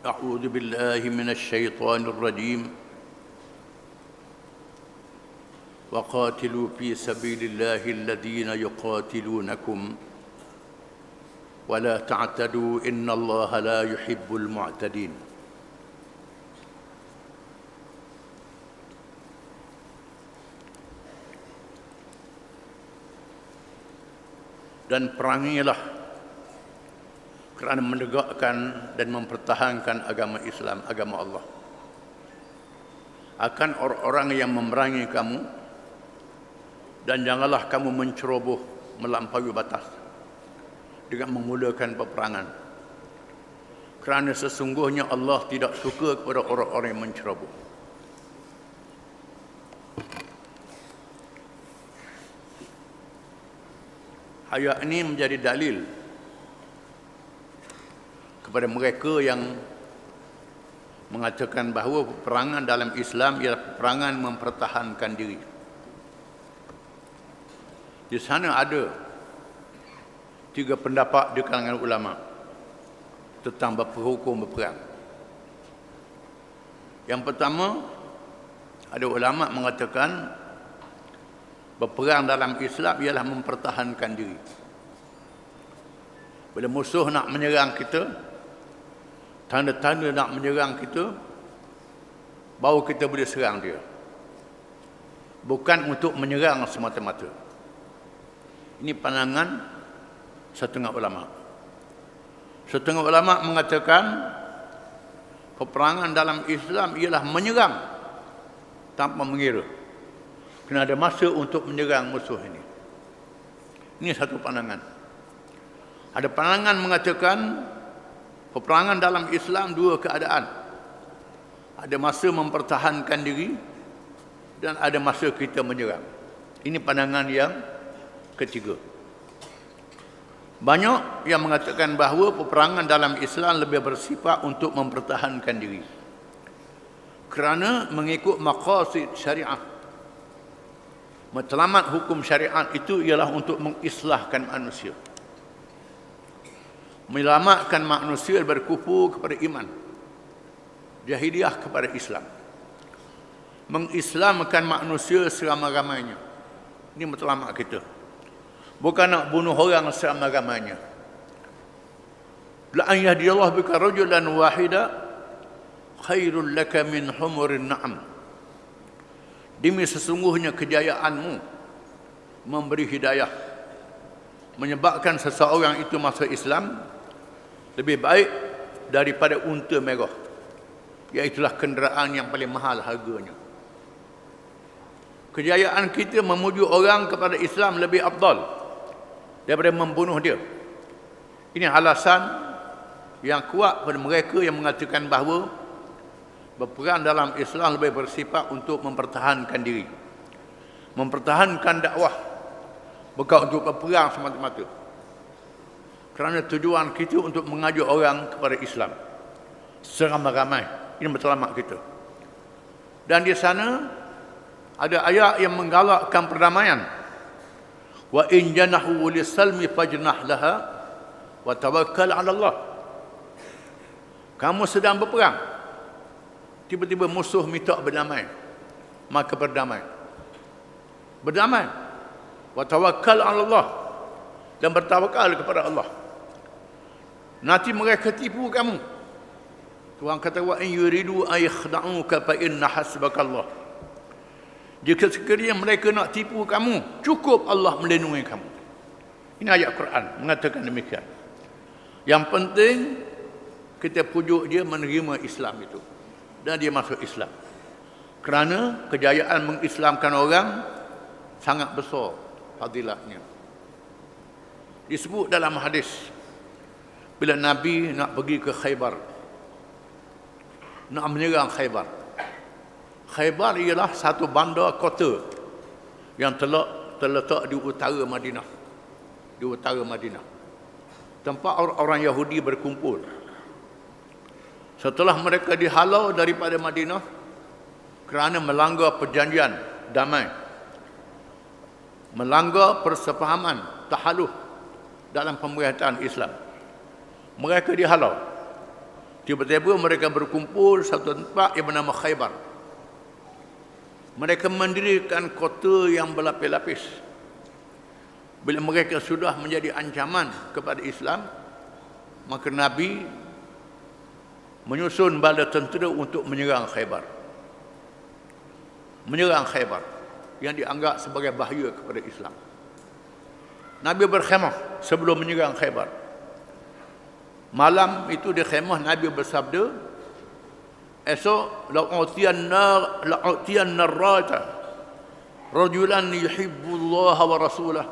أعوذ بالله من الشيطان الرجيم وقاتلوا في سبيل الله الذين يقاتلونكم ولا تعتدوا إن الله لا يحب المعتدين. Dan perangilah kerana menegakkan dan mempertahankan agama Islam, agama Allah. Akan orang-orang yang memerangi kamu, dan janganlah kamu menceroboh melampaui batas dengan memulakan peperangan. Kerana sesungguhnya Allah tidak suka kepada orang-orang yang menceroboh. Ayat ini menjadi dalil kepada mereka yang mengatakan bahawa peperangan dalam Islam ialah peperangan mempertahankan diri. Di sana ada 3 pendapat di kalangan ulama tentang hukum berperang. Yang pertama, ada ulama mengatakan berperang dalam Islam ialah mempertahankan diri. Bila musuh nak menyerang kita, tanda-tanda nak menyerang kita, baru kita boleh serang dia. Bukan untuk menyerang semata-mata. Ini pandangan setengah ulama. Setengah ulama mengatakan peperangan dalam Islam ialah menyerang tanpa mengira. Kena ada masa untuk menyerang musuh ini. Ini satu pandangan. Ada pandangan mengatakan peperangan dalam Islam 2 keadaan. Ada masa mempertahankan diri dan ada masa kita menyerang. Ini pandangan yang ketiga. Banyak yang mengatakan bahawa peperangan dalam Islam lebih bersifat untuk mempertahankan diri. Kerana mengikut maqasid syariat. Matlamat hukum syariat itu ialah untuk mengislahkan manusia. Menyelamatkan manusia berkufur kepada iman, jahiliyah kepada Islam. Mengislamkan manusia seramai-ramainya. Ini matlamat kita. Bukan nak bunuh orang seramai-ramainya. La an yahdiyallahu bika rajulan wahida khairul laka min humurin na'am. Demi sesungguhnya kejayaanmu memberi hidayah, menyebabkan seseorang itu masuk Islam, lebih baik daripada unta merah, iaitulah kenderaan yang paling mahal harganya. Kejayaan kita memuju orang kepada Islam lebih afdal daripada membunuh dia. Ini alasan yang kuat pada mereka yang mengatakan bahawa berperang dalam Islam lebih bersifat untuk mempertahankan diri, mempertahankan dakwah, bukan untuk berperang semata-mata. Kerana tujuan kita untuk mengajak orang kepada Islam seramai-ramai. Ini matlamat kita. Dan di sana ada ayat yang menggalakkan perdamaian. Wa in janahu lis-salmi fajnah laha wa tawakkal 'ala Allah. Kamu sedang berperang, tiba-tiba musuh minta berdamai, maka berdamai. Berdamai. Wa tawakkal 'ala Allah, dan bertawakal kepada Allah. Nanti mereka tipu kamu. Tuhan kata wa in yuridu ay yakhda'uka fa inna hasbakallah. Jika sekiranya mereka nak tipu kamu, cukup Allah melindungi kamu. Ini ayat Quran mengatakan demikian. Yang penting kita pujuk dia menerima Islam itu, dan dia masuk Islam. Kerana kejayaan mengislamkan orang sangat besar fadilatnya. Disebut dalam hadis, bila Nabi nak pergi ke Khaybar, nak menyerang Khaybar. Khaybar ialah satu bandar kota yang terletak di utara Madinah. Di utara Madinah. Tempat orang Yahudi berkumpul. Setelah mereka dihalau daripada Madinah kerana melanggar perjanjian damai, melanggar persefahaman tahaluf dalam pemerintahan Islam, mereka dihalau. Tiba-tiba mereka berkumpul satu tempat yang bernama Khaybar. Mereka mendirikan kota yang berlapis-lapis. Bila mereka sudah menjadi ancaman kepada Islam, maka Nabi menyusun bala tentera untuk menyerang Khaybar. Menyerang Khaybar yang dianggap sebagai bahaya kepada Islam. Nabi berkhemah sebelum menyerang Khaybar. Malam itu di khemah Nabi bersabda, esok la'utiyanna rata rajulan yuhibbullaha wa rasulah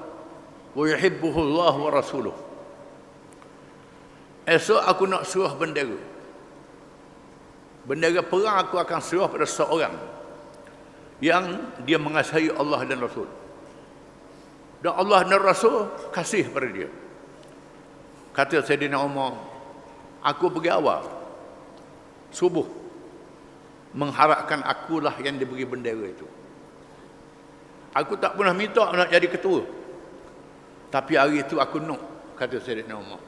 wa yuhibbuhu Allah wa rasuluh. Esok aku nak suruh bendera. Bendera perang aku akan suruh pada seorang yang dia mengasihi Allah dan Rasul. Dan Allah dan Rasul kasih pada dia. Kata Sayyidina Umar, aku pergi awal subuh mengharapkan akulah yang diberi bendera itu. Aku tak pernah minta nak jadi ketua, tapi hari itu aku nak, kata Sayyidina Umar.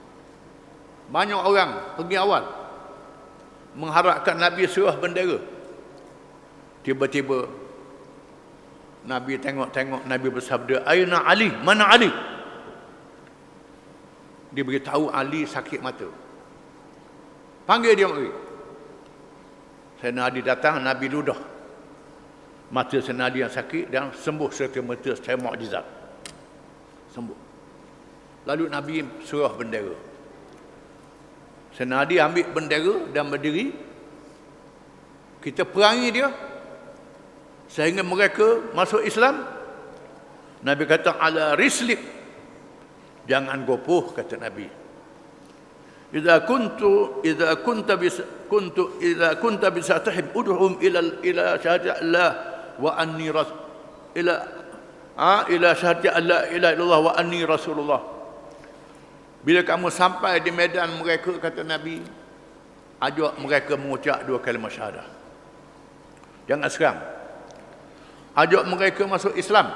Banyak orang pergi awal mengharapkan Nabi suruh bendera. Tiba-tiba Nabi tengok-tengok, Nabi bersabda, "Aina Ali? Mana Ali?" Dia beritahu Ali sakit mata. Panggil dia mari. Sayyidina Ali datang, Nabi ludah mata Sayyidina Ali yang sakit dan sembuh serta merta secara mukjizat. Sembuh. Lalu Nabi suruh bendera. Sayyidina Ali ambil bendera dan berdiri. Kita perangi dia sehingga mereka masuk Islam. Nabi kata, ala rislik, jangan gopoh, kata Nabi. Idza kunta bisatihim ud'um ila syahadati Allah wa anni ila syahadati Allah ila illallah wa anni rasulullah. Bila kamu sampai di medan mereka, kata Nabi, ajak mereka mengucap 2 kalimah syahadah. Jangan seram. Ajak mereka masuk Islam.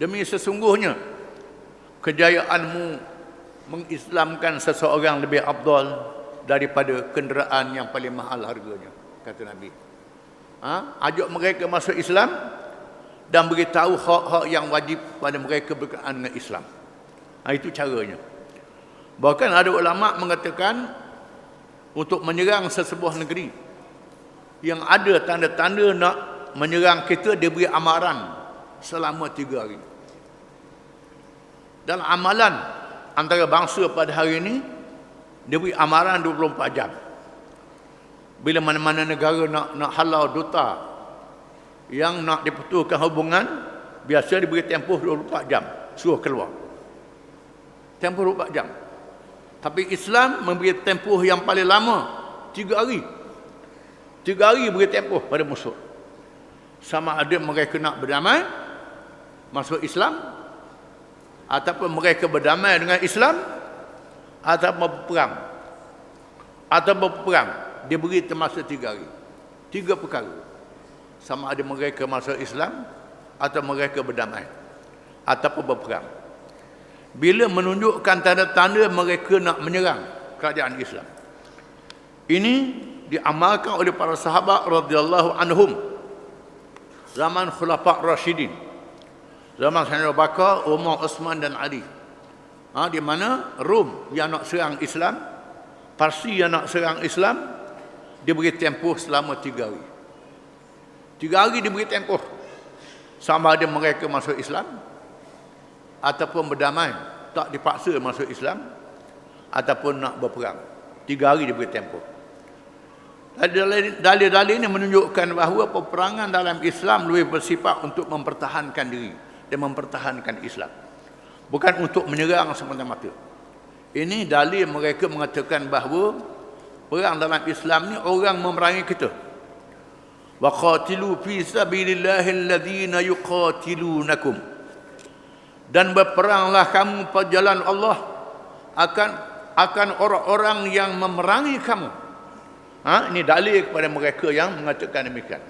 Demi sesungguhnya kejayaanmu mengislamkan seseorang lebih afdal daripada kenderaan yang paling mahal harganya, kata Nabi. Ajak mereka masuk Islam dan beritahu hak-hak yang wajib pada mereka berkenaan dengan Islam. Itu caranya. Bahkan ada ulama mengatakan untuk menyerang sesebuah negeri yang ada tanda-tanda nak menyerang kita, dia beri amaran selama 3 hari. Dan amalan antara bangsa pada hari ini, dia beri amaran 24 jam. Bila mana-mana negara nak halau duta yang nak diputuskan hubungan, biasa diberi tempoh 24 jam suruh keluar. Tempoh 24 jam. Tapi Islam memberi tempoh yang paling lama 3 hari. 3 hari beri tempoh pada musuh. Sama ada mereka nak berdamai masuk Islam, ataupun mereka berdamai dengan Islam, ataupun berperang. Dia beri termasa 3 hari. 3 perkara. Sama ada mereka masuk Islam, atau mereka berdamai, ataupun berperang. Bila menunjukkan tanda-tanda mereka nak menyerang kerajaan Islam, ini diamalkan oleh para sahabat radhiyallahu anhum zaman Khulafa' Rashidin, zaman Sayyidina Abu Bakar, Umar, Uthman dan Ali. Di mana Rom yang nak serang Islam, Parsi yang nak serang Islam, diberi tempoh selama 3 hari. 3 hari diberi tempoh. Sama ada mereka masuk Islam, ataupun berdamai, tak dipaksa masuk Islam, ataupun nak berperang. 3 hari diberi tempoh. Dalil-dalil ini menunjukkan bahawa peperangan dalam Islam lebih bersifat untuk mempertahankan diri dan mempertahankan Islam, bukan untuk menyerang semata-mata. Ini dalil mereka mengatakan bahawa perang dalam Islam ni orang memerangi kita. Wa qatilu fi sabilillahi alladhina yuqatilunakum, dan berperanglah kamu pada jalan Allah akan orang-orang yang memerangi kamu. Ini dalil kepada mereka yang mengatakan demikian.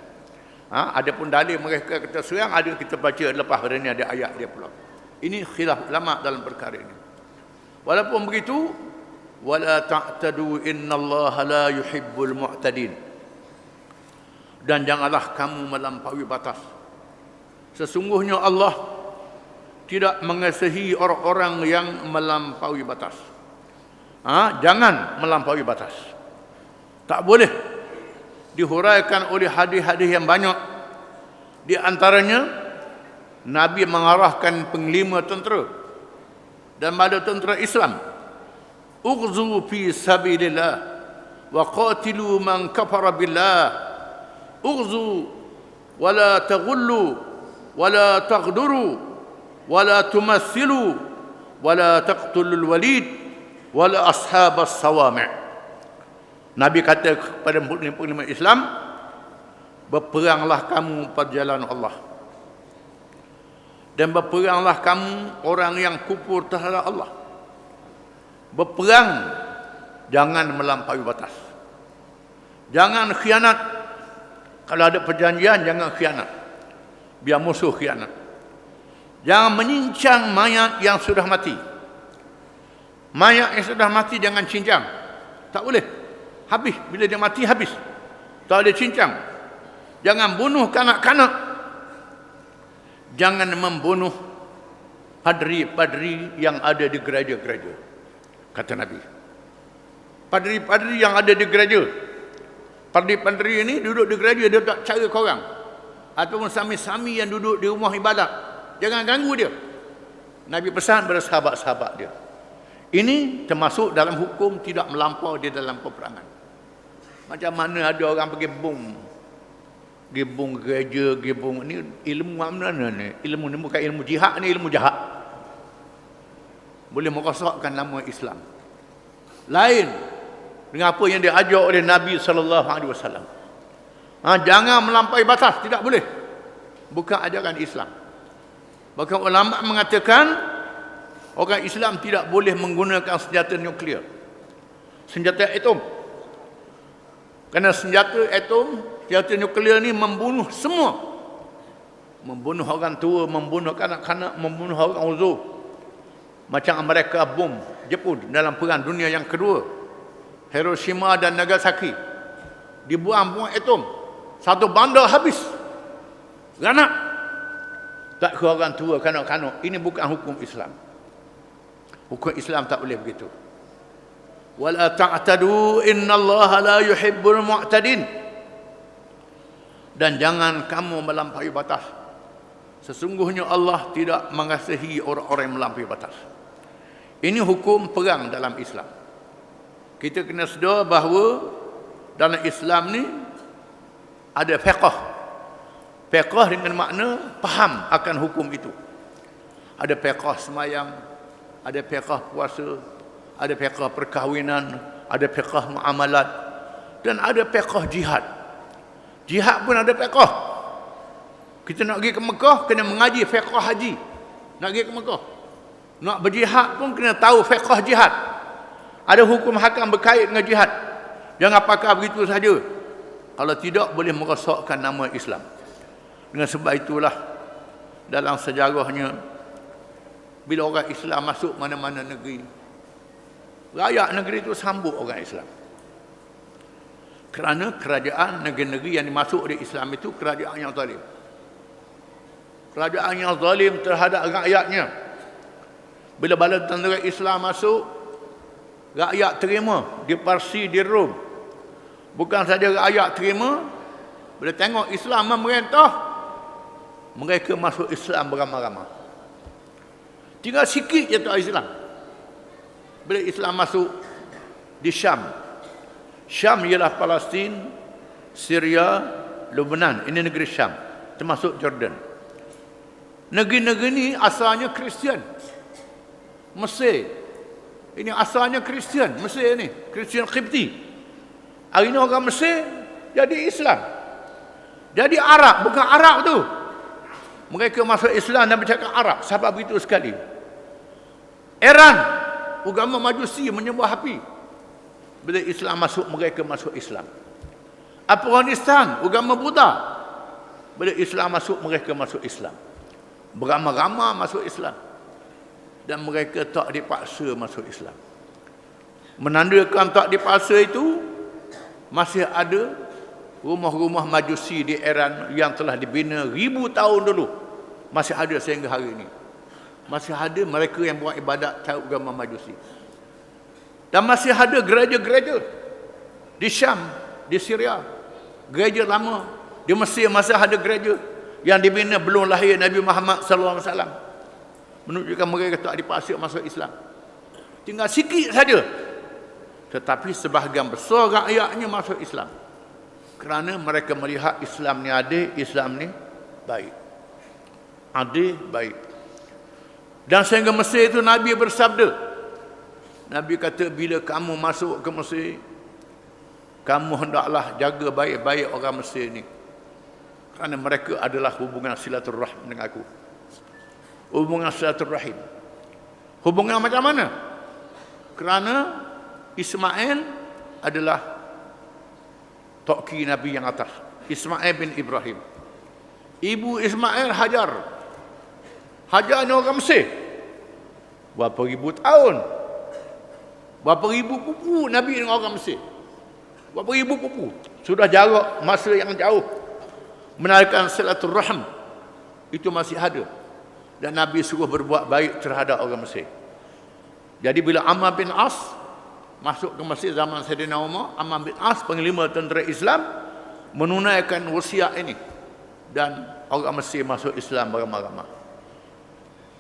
Adapun dalil mereka kata serang, ada kita baca lepas pada ini ada ayat dia pula. Ini khilaf ulama dalam perkara ini. Walaupun begitu, wala ta'tadu innallaha la yuhibbul mu'tadin. Dan janganlah kamu melampaui batas. Sesungguhnya Allah tidak mengasihi orang-orang yang melampaui batas. Jangan melampaui batas. Tak boleh. Dihuraikan oleh hadis-hadis yang banyak. Di antaranya Nabi mengarahkan panglima tentera dan pada tentera Islam, ughzu fi sabilillah wa qatilu man kafara billah, ughzu wa la taghullu wa la taghduru wa la tumathilu wa la taqtulul walid wa la ashabas sawami'. Nabi kata kepada panglima Islam, berperanglah kamu pada jalan Allah, dan berperanglah kamu orang yang kufur terhadap Allah. Berperang, jangan melampaui batas. Jangan khianat. Kalau ada perjanjian, jangan khianat. Biar musuh khianat. Jangan menyincang mayat yang sudah mati. Mayat yang sudah mati jangan cincang. Tak boleh. Habis. Bila dia mati, habis. Tak boleh cincang. Jangan bunuh kanak-kanak. Jangan membunuh padri-padri yang ada di gereja-gereja, kata Nabi. Padri-padri yang ada di gereja, padri-padri ini duduk di gereja, dia tak cara korang. Ataupun sami-sami yang duduk di rumah ibadat, jangan ganggu dia. Nabi pesan pada sahabat-sahabat dia. Ini termasuk dalam hukum tidak melampau di dalam peperangan. Macam mana ada orang pergi gebung gereja, gebung ni ilmu mana ni? Ilmu ni bukan ilmu jihad, ni ilmu jahat. Boleh merosakkan nama Islam. Lain dengan apa yang diajar oleh Nabi SAW. Jangan melampaui batas, tidak boleh. Bukan ajaran Islam. Bahkan ulama mengatakan orang Islam tidak boleh menggunakan senjata nuklear, senjata atom. Kerana senjata atom, senjata nuklear ni membunuh semua. Membunuh orang tua, membunuh kanak-kanak, membunuh orang uzur. Macam Amerika bom Jepun dalam Perang Dunia yang Kedua. Hiroshima dan Nagasaki. Dibuang bom atom. Satu bandar habis. Ranak. Tak ke orang tua, kanak-kanak. Ini bukan hukum Islam. Hukum Islam tak boleh begitu. Wala ta'tadu innallaha la yuhibbul mu'tadin. Dan jangan kamu melampaui batas. Sesungguhnya Allah tidak mengasihi orang-orang yang melampaui batas. Ini hukum perang dalam Islam. Kita kena sedar bahawa dalam Islam ni ada fiqh. Fiqh dengan makna faham akan hukum itu. Ada fiqh semayang, ada fiqh puasa, ada fiqh perkahwinan, ada fiqh muamalat, dan ada fiqh jihad. Jihad pun ada fiqh. Kita nak pergi ke Mekah, kena mengaji fiqh haji. Nak pergi ke Mekah, nak berjihad pun kena tahu fiqh jihad. Ada hukum hakam berkait dengan jihad. Jangan pakai begitu saja. Kalau tidak, boleh merosakkan nama Islam. Dengan sebab itulah dalam sejarahnya, bila orang Islam masuk mana-mana negeri, rakyat negeri itu sambut orang Islam. Kerana kerajaan negeri-negeri yang dimasuk oleh Islam itu kerajaan yang zalim. Kerajaan yang zalim terhadap rakyatnya. Bila bala tentera Islam masuk, rakyat terima di Parsi, di Rom. Bukan saja rakyat terima, bila tengok Islam memerintah, mereka masuk Islam beramai-ramai. Tinggal sikit je tak Islam. Bila Islam masuk di Syam. Syam ialah Palestin, Syria, Lebanon. Ini negeri Syam, termasuk Jordan. Negeri-negeri ini asalnya Kristian. Mesir, ini asalnya Kristian. Mesir ni Kristian Qibti. Hari ini orang Mesir jadi Islam, jadi Arab. Bukan Arab tu, mereka masuk Islam dan bercakap Arab. Sebab begitu sekali. Iran, agama Majusi, menyembah api. Bila Islam masuk, mereka masuk Islam. Afghanistan, agama Buddha. Bila Islam masuk, mereka masuk Islam. Beramai-ramai masuk Islam. Dan mereka tak dipaksa masuk Islam. menandakan tak dipaksa itu masih ada rumah-rumah Majusi di Iran yang telah dibina ribu tahun dulu, masih ada sehingga hari ini. Masih ada mereka yang buat ibadat tahu agama Majusi. Dan masih ada gereja-gereja di Syam, di Syria, gereja lama. Di Mesir masih ada gereja yang dibina belum lahir Nabi Muhammad sallallahu alaihi wasallam, menunjukkan mereka tak dipaksa masuk Islam. Tinggal sikit saja, tetapi sebahagian besar rakyatnya masuk Islam kerana mereka melihat Islam ni adil, Islam ni baik, adil, baik. Dan sehingga Mesir itu Nabi bersabda, Nabi kata, bila kamu masuk ke Mesir, kamu hendaklah jaga baik-baik orang Mesir ni, kerana mereka adalah hubungan silaturahim dengan aku. Hubungan silaturahim. Hubungan macam mana? Kerana Ismail adalah toki Nabi yang atas, Ismail bin Ibrahim. Ibu Ismail Hajar. Hajar ni orang Mesir. Berapa ribu tahun, berapa ribu pupu Nabi dengan orang Mesir. Berapa ribu pupu. Sudah jarak masa yang jauh. Menarikan silaturahim itu masih ada. Dan Nabi suruh berbuat baik terhadap orang Mesir. Jadi bila Amr bin As masuk ke Mesir zaman Sayyidina Umar, Amr bin As, panglima tentera Islam, menunaikan wasiat ini. Dan orang Mesir masuk Islam beramai-ramai.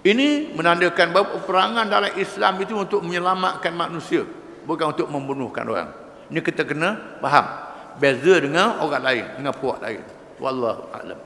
Ini menandakan bahawa peperangan dalam Islam itu untuk menyelamatkan manusia, bukan untuk membunuhkan orang. Ini kita kena faham. Beza dengan orang lain, dengan puak lain. Wallahu a'lam.